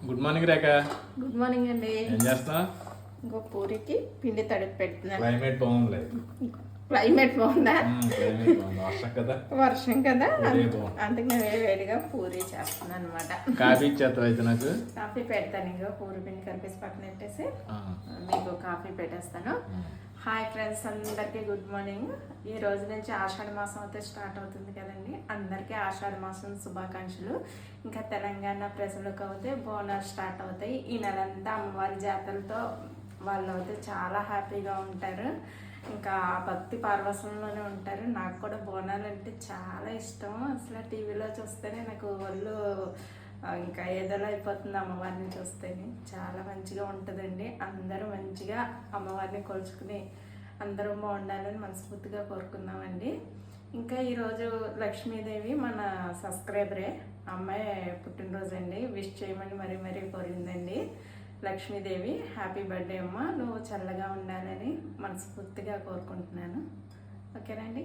Good morning రేఖ. Good morning అండి. ఏం చేస్తున్నా? ఇంకో పూరికి పిండి తడిపి పెడుతున్నాను. క్లైమేట్ బాగుంది. క్లైమేట్ బాగుందా? క్లైమేట్ బాగుంది. వర్షం కదా. వర్షం కదా, అందుకే వేడిగా పూరి చేస్తున్నాను అనమాట. కాఫీ ఇచ్చేస్తావు అయితే నాకు? కాఫీ పెడతాను. ఇంకో పూరి పిండి కలిపేసి పక్కన పెట్టేసి మీకు కాఫీ పెట్టేస్తాను. హాయ్ ఫ్రెండ్స్, అందరికీ గుడ్ మార్నింగ్. ఈ రోజు నుంచి ఆషాఢ మాసం అయితే స్టార్ట్ అవుతుంది కదండి. అందరికీ ఆషాఢ మాసం శుభాకాంక్షలు. ఇంకా తెలంగాణ ప్రజలకు అయితే బోనాలు స్టార్ట్ అవుతాయి. ఈ నెలంతా అమ్మవారి జాతరలతో వాళ్ళు అయితే చాలా హ్యాపీగా ఉంటారు. ఇంకా భక్తి పార్వసంలోనే ఉంటారు. నాకు కూడా బోనాలు అంటే చాలా ఇష్టం. అసలు టీవీలో చూస్తేనే నాకు ఒళ్ళు ఇంకా ఏదోలా అయిపోతుంది. అమ్మవారిని చూస్తేనే చాలా మంచిగా ఉంటుందండి. అందరూ మంచిగా అమ్మవారిని కొలుచుకుని అందరూ బాగుండాలని మనస్ఫూర్తిగా కోరుకుందామండి. ఇంకా ఈరోజు లక్ష్మీదేవి మన సబ్స్క్రైబరే, అమ్మాయి పుట్టినరోజు అండి. విష్ చేయమని మరీ మరీ కోరిందండి. లక్ష్మీదేవి హ్యాపీ బర్త్డే అమ్మ, నువ్వు చల్లగా ఉండాలని మనస్ఫూర్తిగా కోరుకుంటున్నాను. ఓకేనండి.